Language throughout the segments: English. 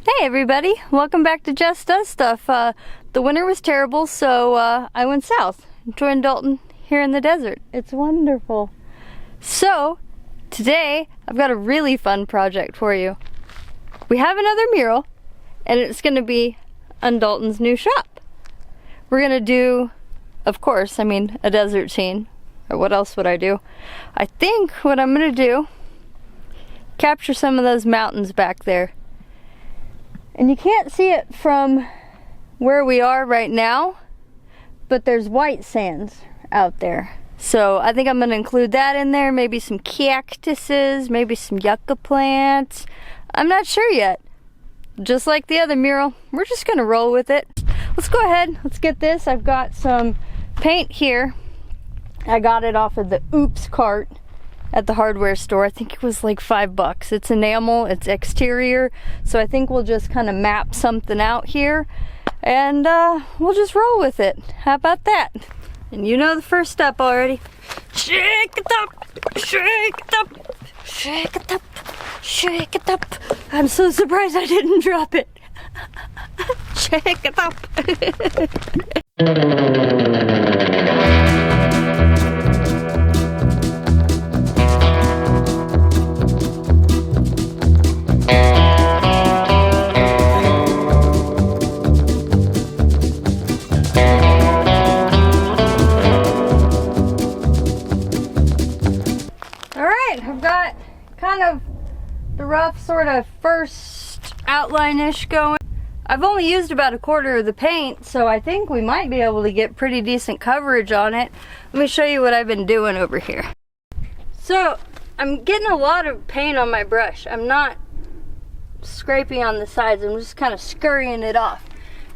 Hey everybody, welcome back to Just Does Stuff. The winter was terrible, so I went south, joined Dalton here in the desert. It's wonderful. So, today I've got a really fun project for you. We have another mural, and it's going to be on Dalton's new shop. We're going to do, of course, a desert scene. Or what else would I do? I think what I'm going to do, capture some of those mountains back there. And you can't see it from where we are right now, but there's white sands out there. So I think I'm going to include that in there, maybe some cactuses, maybe some yucca plants. I'm not sure yet. Just like the other mural, we're just going to roll with it. Let's go ahead, let's get this. I've got some paint here. I got it off of the Oops cart at the hardware store. I think it was like $5. It's enamel, it's exterior, so I think we'll just kind of map something out here and we'll just roll with it. How about that? And you know the first step already. Shake it up, shake it up, shake it up, shake it up. I'm so surprised I didn't drop it. Shake it up. I've got kind of the rough sort of first outline-ish going. I've only used about a quarter of the paint, so I think we might be able to get pretty decent coverage on it. Let me show you what I've been doing over here. So I'm getting a lot of paint on my brush. I'm not scraping on the sides, I'm just kind of scurrying it off.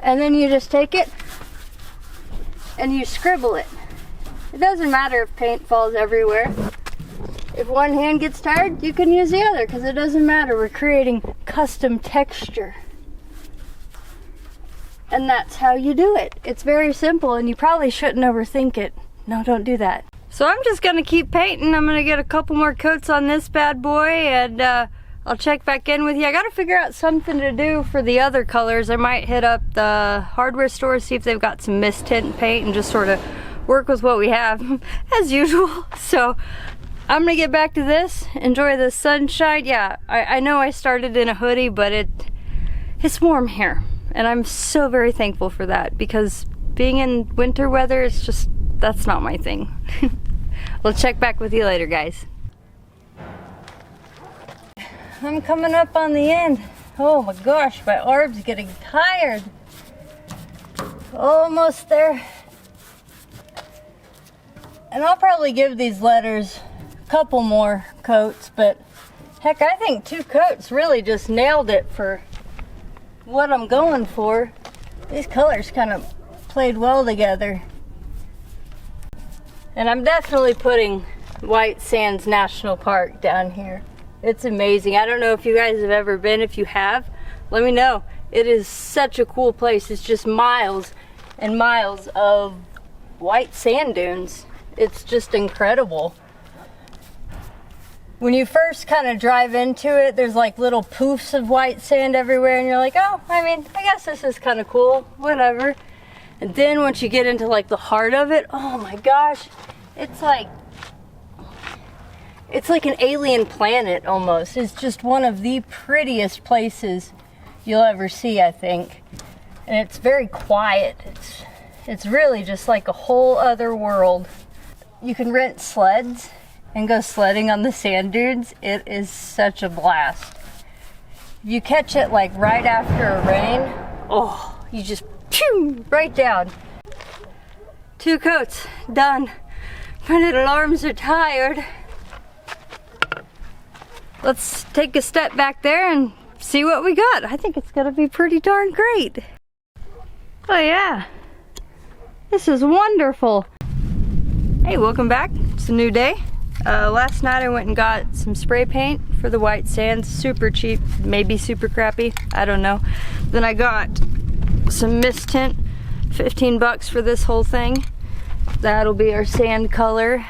And then you just take it and you scribble it. It doesn't matter if paint falls everywhere. If one hand gets tired, you can use the other because it doesn't matter. We're creating custom texture. And that's how you do it. It's very simple and you probably shouldn't overthink it. No, don't do that. So I'm just going to keep painting. I'm going to get a couple more coats on this bad boy and I'll check back in with you. I got to figure out something to do for the other colors. I might hit up the hardware store, see if they've got some mist tint paint and just sort of work with what we have as usual. So I'm gonna get back to this, enjoy the sunshine. Yeah, I know I started in a hoodie, but it's warm here. And I'm so very thankful for that because being in winter weather, it's just, that's not my thing. We'll check back with you later, guys. I'm coming up on the end. Oh my gosh, my arm's getting tired. Almost there. And I'll probably give these letters couple more coats, but heck, I think 2 coats really just nailed it for what I'm going for. These colors kind of played well together. And I'm definitely putting White Sands National Park down here. It's amazing. I don't know if you guys have ever been. If you have, let me know. It is such a cool place. It's just miles and miles of white sand dunes. It's just incredible. When you first kind of drive into it, there's like little poofs of white sand everywhere and you're like, oh, I guess this is kind of cool, whatever. And then once you get into like the heart of it, oh my gosh, it's like an alien planet almost. It's just one of the prettiest places you'll ever see, I think. And it's very quiet. It's really just like a whole other world. You can rent sleds and go sledding on the sand dunes. It is such a blast. If you catch it like right after a rain, oh, you just pew, right down. 2 coats, done. My little arms are tired. Let's take a step back there and see what we got. I think it's gonna be pretty darn great. Oh yeah, this is wonderful. Hey, welcome back. It's a new day. Last night I went and got some spray paint for the white sands, super cheap, maybe super crappy, I don't know. Then I got some mist tint, $15 for this whole thing. That'll be our sand color.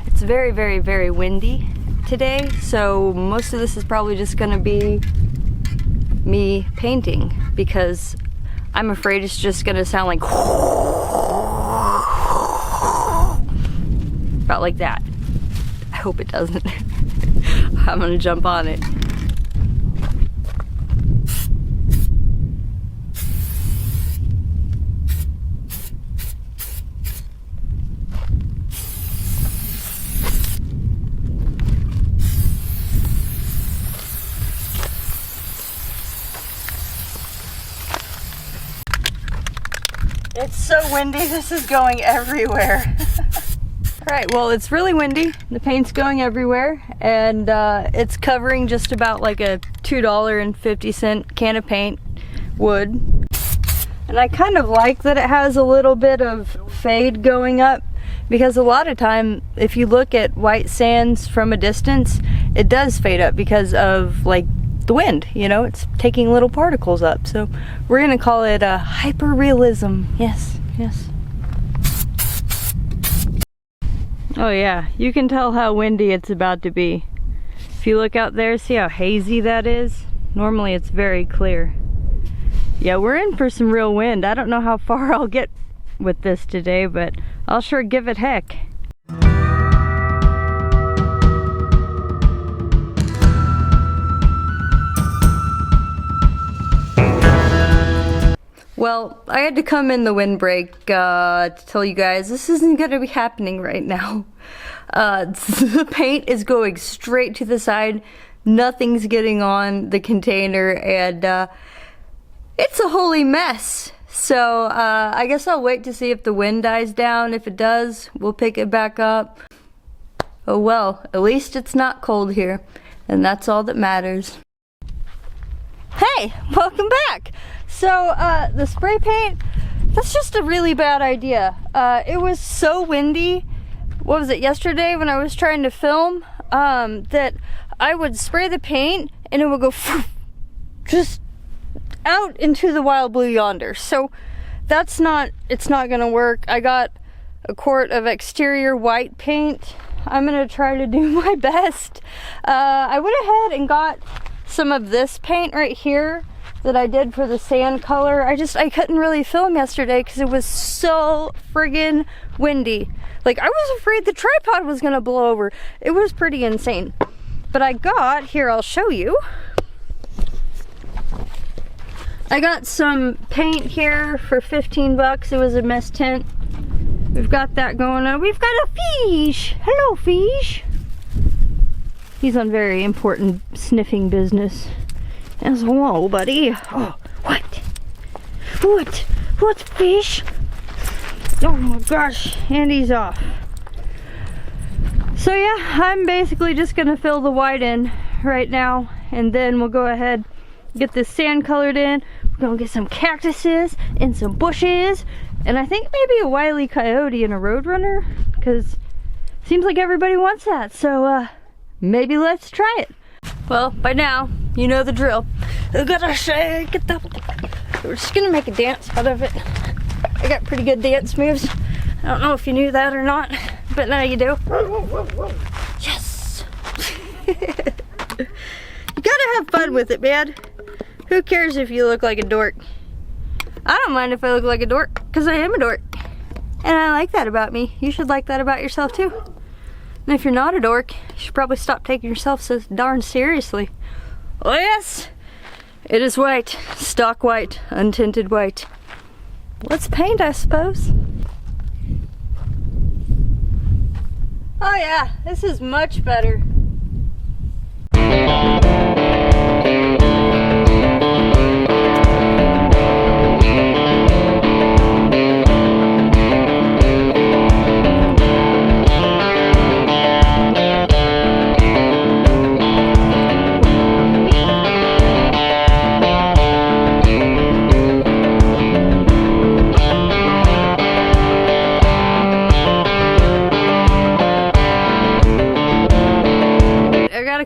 It's very, very, very windy today, so most of this is probably just gonna be me painting, because I'm afraid it's just gonna sound like about like that. I hope it doesn't. I'm gonna jump on it. It's so windy, this is going everywhere. Alright, well, it's really windy. The paint's going everywhere, and it's covering just about like a $2.50 can of paint, wood. And I kind of like that it has a little bit of fade going up, because a lot of time, if you look at white sands from a distance, it does fade up because of like the wind, you know, it's taking little particles up. So we're gonna call it a hyper-realism. Yes, yes. Oh yeah, you can tell how windy it's about to be. If you look out there, see how hazy that is? Normally it's very clear. Yeah, we're in for some real wind. I don't know how far I'll get with this today, but I'll sure give it heck. Well, I had to come in the windbreak to tell you guys this isn't going to be happening right now. The paint is going straight to the side. Nothing's getting on the container, and it's a holy mess. So I guess I'll wait to see if the wind dies down. If it does, we'll pick it back up. Oh well, at least it's not cold here, and that's all that matters. Hey, welcome back! So, the spray paint, that's just a really bad idea. It was so windy, what was it, yesterday when I was trying to film, that I would spray the paint and it would go just out into the wild blue yonder. So, it's not gonna work. I got a quart of exterior white paint. I'm gonna try to do my best. I went ahead and got some of this paint right here that I did for the sand color. I couldn't really film yesterday because it was so friggin' windy. Like, I was afraid the tripod was gonna blow over. It was pretty insane. But I got, here, I'll show you. I got some paint here for 15 bucks. It was a mist tint. We've got that going on. We've got a fish. Hello, fish. He's on very important sniffing business. As well, buddy. Oh, what? What fish? Oh my gosh, and he's off. So yeah, I'm basically just gonna fill the white in right now, and then we'll go ahead and get this sand colored in. We're gonna get some cactuses and some bushes, and I think maybe a Wile E Coyote and a Roadrunner, because it seems like everybody wants that. So maybe let's try it. Well, by now, you know the drill. We gotta shake it up. We're just gonna make a dance out of it. I got pretty good dance moves. I don't know if you knew that or not, but now you do. Yes! You gotta have fun with it, man. Who cares if you look like a dork? I don't mind if I look like a dork, because I am a dork. And I like that about me. You should like that about yourself too. And if you're not a dork, you should probably stop taking yourself so darn seriously. Oh yes, it is white, stock white, untinted white. Let's paint, I suppose. Oh yeah, this is much better.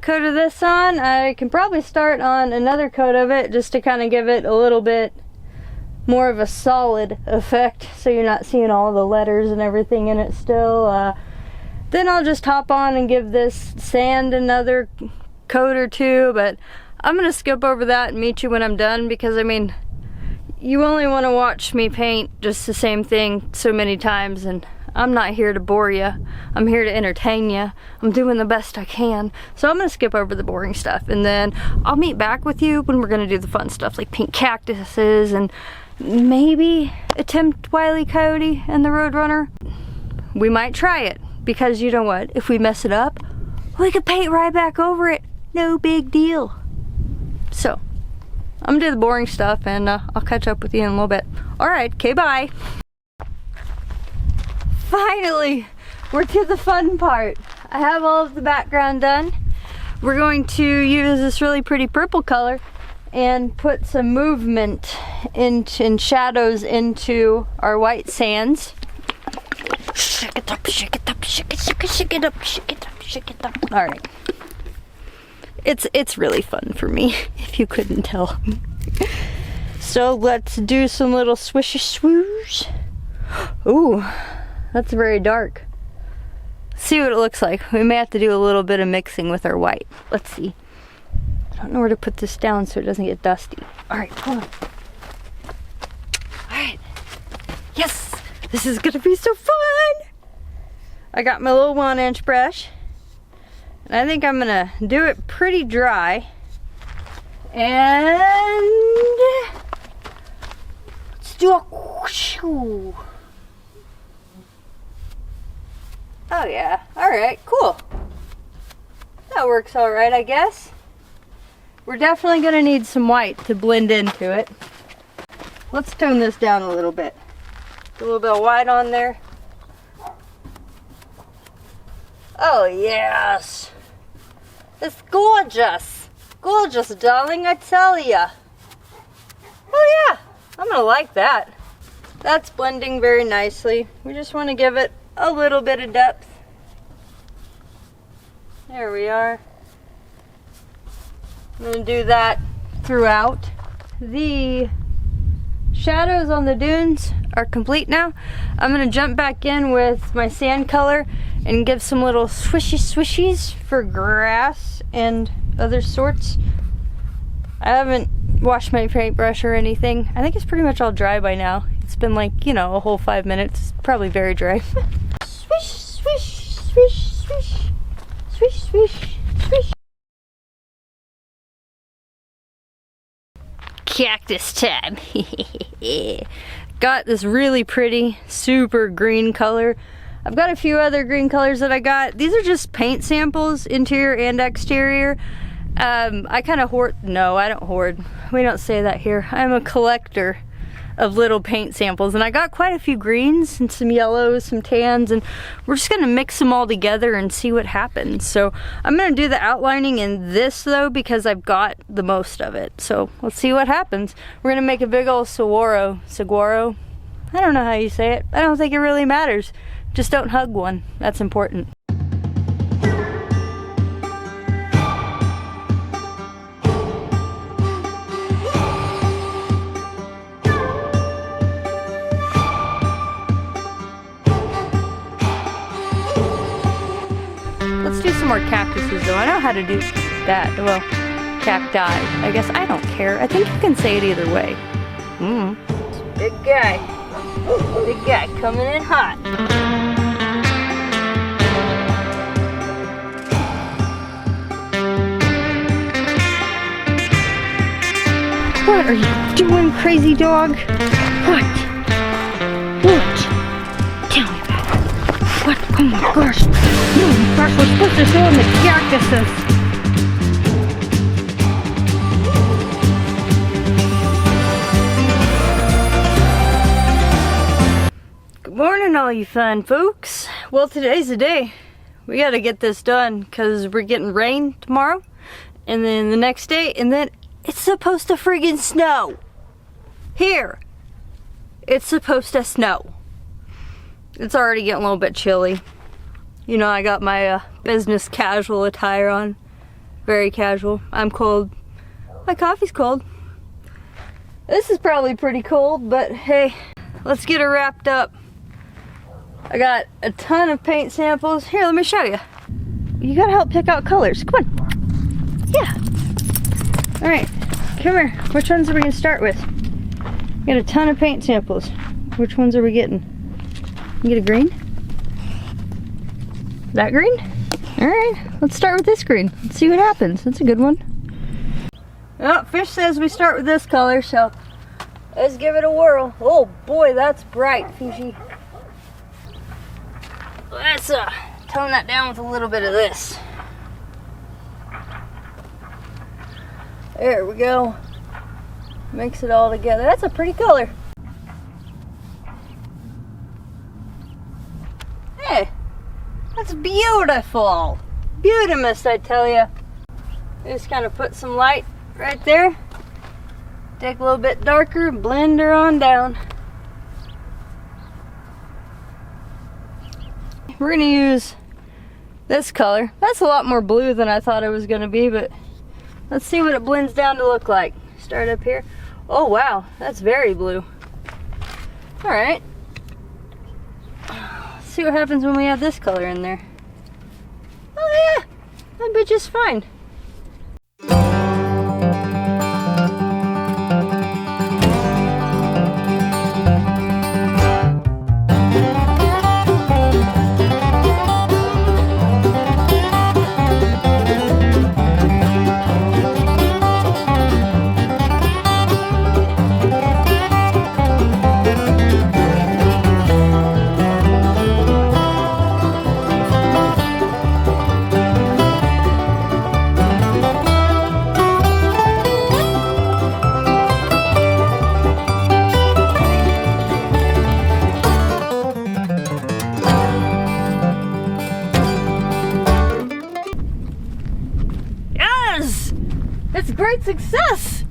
Coat of this on. I can probably start on another coat of it just to kind of give it a little bit more of a solid effect, so you're not seeing all the letters and everything in it still. Then I'll just hop on and give this sand another coat or two, but I'm gonna skip over that and meet you when I'm done, because I mean, you only want to watch me paint just the same thing so many times, and I'm not here to bore you. I'm here to entertain you. I'm doing the best I can. So I'm gonna skip over the boring stuff, and then I'll meet back with you when we're gonna do the fun stuff, like paint cactuses and maybe attempt Wile E Coyote and the Roadrunner. We might try it, because you know what? If we mess it up, we could paint right back over it. No big deal. So, I'm gonna do the boring stuff, and I'll catch up with you in a little bit. Alright, okay, bye. Finally, we're to the fun part. I have all of the background done. We're going to use this really pretty purple color and put some movement and shadows into our white sands. Shake it up, shake it up, shake it, shake it, shake it up, shake it up, shake it up. All right. It's really fun for me, if you couldn't tell. So let's do some little swishy swoosh. Ooh, that's very dark. See what it looks like. We may have to do a little bit of mixing with our white. Let's see. I don't know where to put this down so it doesn't get dusty. All right, hold on. All right. Yes, this is gonna be so fun. I got my little 1-inch brush, and I think I'm gonna do it pretty dry. And let's do a whoosh. Oh yeah, all right, cool. That works all right, I guess. We're definitely gonna need some white to blend into it. Let's tone this down a little bit. Put a little bit of white on there. Oh yes, it's gorgeous. Gorgeous, darling, I tell ya. Oh yeah, I'm gonna like that. That's blending very nicely. We just want to give it a little bit of depth. There we are. I'm gonna do that throughout. The shadows on the dunes are complete now. I'm gonna jump back in with my sand color and give some little swishy swishies for grass and other sorts. I haven't washed my paintbrush or anything. I think it's pretty much all dry by now. It's been like, you know, a whole 5 minutes. It's probably very dry. Swish, swish, swish, swish, swish, swish, swish. Cactus time. Got this really pretty, super green color. I've got a few other green colors that I got. These are just paint samples, interior and exterior. I kind of hoard, no, I don't hoard. We don't say that here. I'm a collector of little paint samples, and I got quite a few greens and some yellows, some tans, and we're just gonna mix them all together and see what happens. So I'm gonna do the outlining in this though, because I've got the most of it. So let's see what happens. We're gonna make a big old saguaro. I don't know how you say it. I don't think it really matters. Just don't hug one. That's important. Let's do some more cactuses though. I know how to do that. Well, cacti. I guess I don't care. I think you can say it either way. Big guy. Big guy coming in hot. What are you doing, crazy dog? What? What? Tell me about it. What? Oh my gosh. Oh my gosh, we're supposed to show him the cactuses. Good morning, all you fun folks. Well, today's the day. We gotta get this done because we're getting rain tomorrow, and then the next day, and then it's supposed to friggin' snow. Here. It's supposed to snow. It's already getting a little bit chilly. You know, I got my business casual attire on. Very casual. I'm cold. My coffee's cold. This is probably pretty cold, but hey, let's get her wrapped up. I got a ton of paint samples. Here, let me show you. You gotta help pick out colors. Come on. Yeah. Alright, come here. Which ones are we gonna start with? We got a ton of paint samples. Which ones are we getting? You get a green? That green? Alright, let's start with this green. Let's see what happens. That's a good one. Oh, Fish says we start with this color, so let's give it a whirl. Oh boy, that's bright, Fishy. Let's tone that down with a little bit of this. There we go. Mix it all together. That's a pretty color. Hey, that's beautiful. Beautimous, I tell you. Just kind of put some light right there. Take a little bit darker, blend her on down. We're gonna use this color. That's a lot more blue than I thought it was gonna be, but let's see what it blends down to look like. Start up here. Oh wow, that's very blue. All right. Let's see what happens when we add this color in there. Oh yeah, that'd be just fine. It's great success!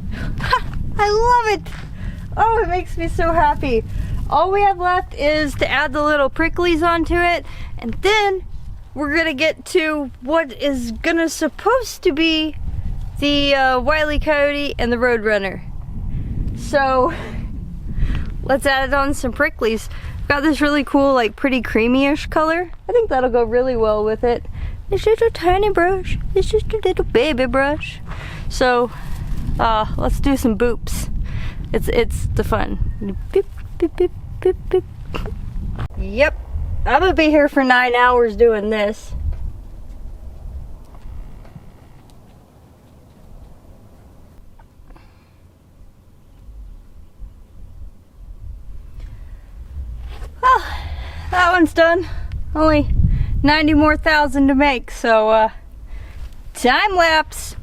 I love it! Oh, it makes me so happy. All we have left is to add the little pricklies onto it, and then we're gonna get to what is gonna supposed to be the Wile E Coyote and the Roadrunner. So let's add on some pricklies. Got this really cool, like pretty creamy-ish color. I think that'll go really well with it. It's just a tiny brush. It's just a little baby brush. So let's do some boops. It's the fun. Beep, beep, beep, beep, beep. Yep, I'm gonna be here for 9 hours doing this. Well, that one's done. Only 90 more thousand to make, so time lapse.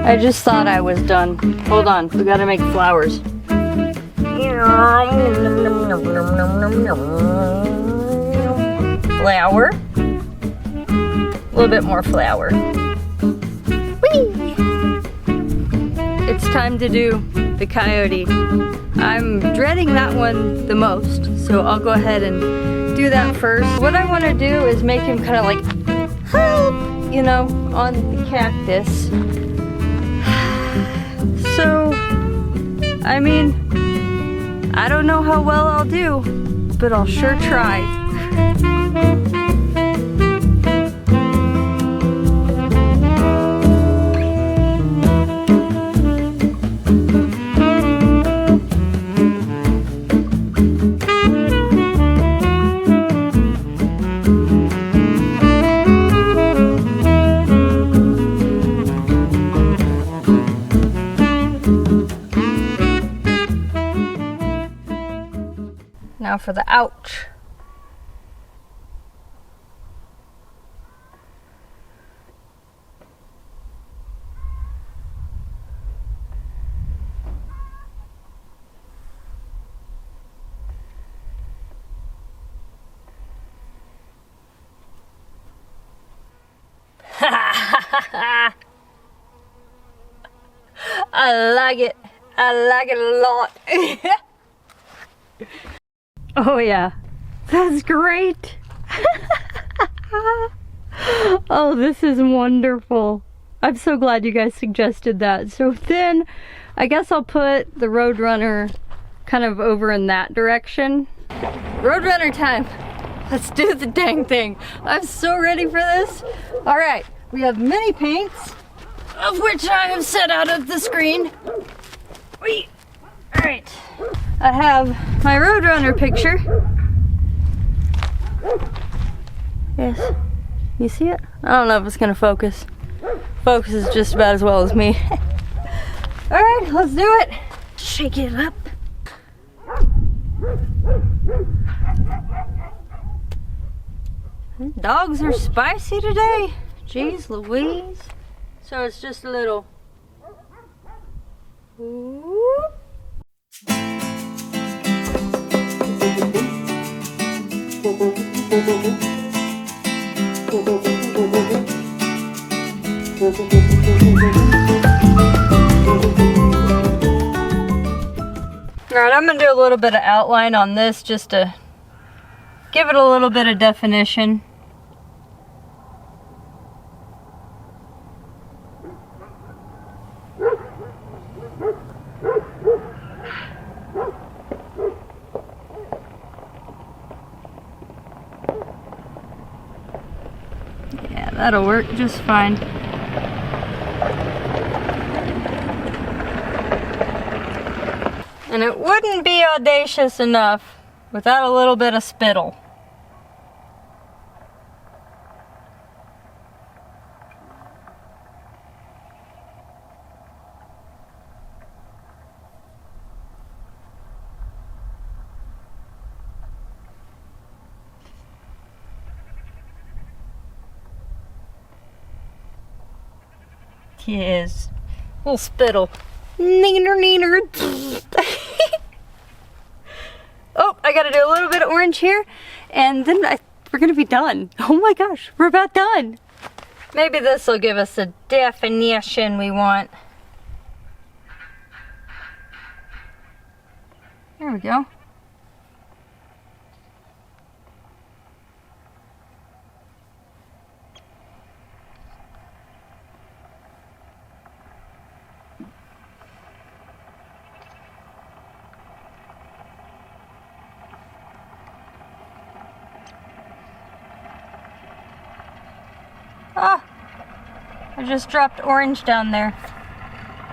I just thought I was done. Hold on, we gotta make flowers. Flour. A little bit more flour. Whee! It's time to do the coyote. I'm dreading that one the most, so I'll go ahead and do that first. What I want to do is make him kind of like, help, you know, on the cactus. So, I mean, I don't know how well I'll do, but I'll sure try. Now for the ouch. I like it. I like it a lot. Oh yeah, that's great. Oh, this is wonderful. I'm so glad you guys suggested that. So then, I guess I'll put the Roadrunner kind of over in that direction. Roadrunner time. Let's do the dang thing. I'm so ready for this. All right, we have mini paints, of which I have set out of the screen. Wait. All right. I have my Roadrunner picture. Yes. You see it? I don't know if it's gonna focus. Focuses just about as well as me. All right, let's do it. Shake it up. Dogs are spicy today. Jeez Louise. So it's just a little. Whoop. Alright, I'm going to do a little bit of outline on this just to give it a little bit of definition. Yeah, that'll work just fine. And it wouldn't be audacious enough without a little bit of spittle. Yes, a little spittle. Neener, neener. Oh, I gotta do a little bit of orange here, and then we're gonna be done. Oh my gosh, we're about done. Maybe this will give us the definition we want. There we go. Ah, I just dropped orange down there.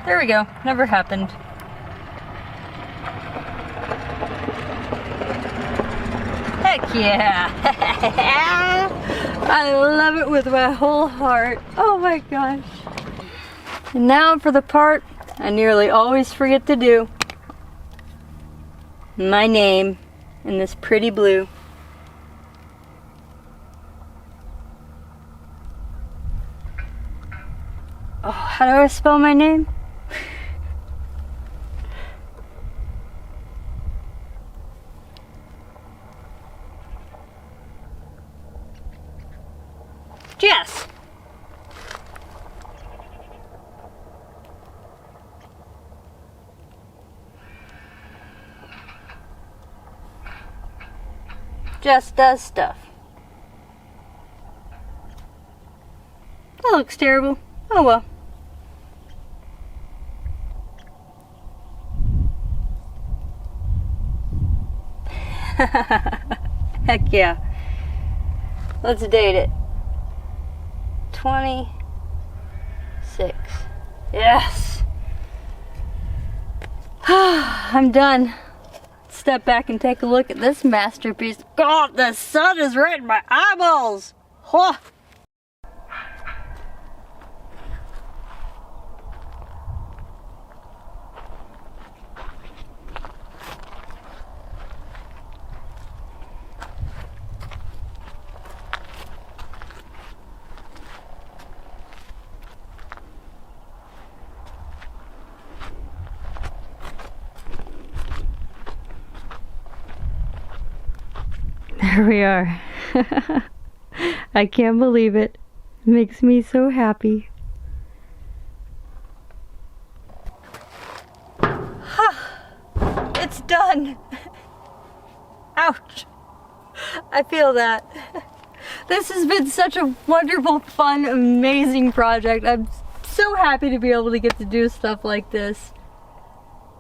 There we go, never happened. Heck yeah! I love it with my whole heart. Oh my gosh. And now for the part I nearly always forget to do. My name in this pretty blue. Oh, how do I spell my name? Jess. Jess does stuff. That looks terrible. Oh well. Heck yeah. Let's date it. 26. Yes. I'm done. Step back and take a look at this masterpiece. God, the sun is right in my eyeballs. Huh. There we are. I can't believe it. It makes me so happy. It's done. Ouch. I feel that. This has been such a wonderful, fun, amazing project. I'm so happy to be able to get to do stuff like this.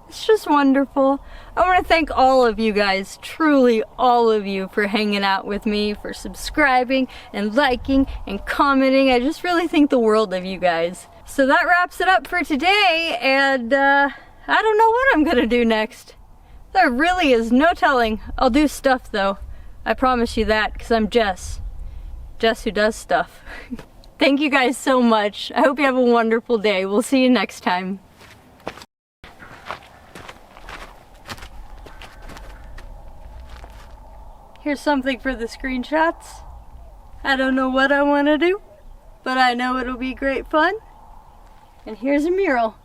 It's just wonderful. I want to thank all of you guys, truly all of you, for hanging out with me, for subscribing and liking and commenting. I just really think the world of you guys. So that wraps it up for today, and I don't know what I'm gonna do next. There really is no telling. I'll do stuff though. I promise you that, because I'm Jess. Jess who does stuff. Thank you guys so much. I hope you have a wonderful day. We'll see you next time. Here's something for the screenshots. I don't know what I want to do, but I know it'll be great fun. And here's a mural.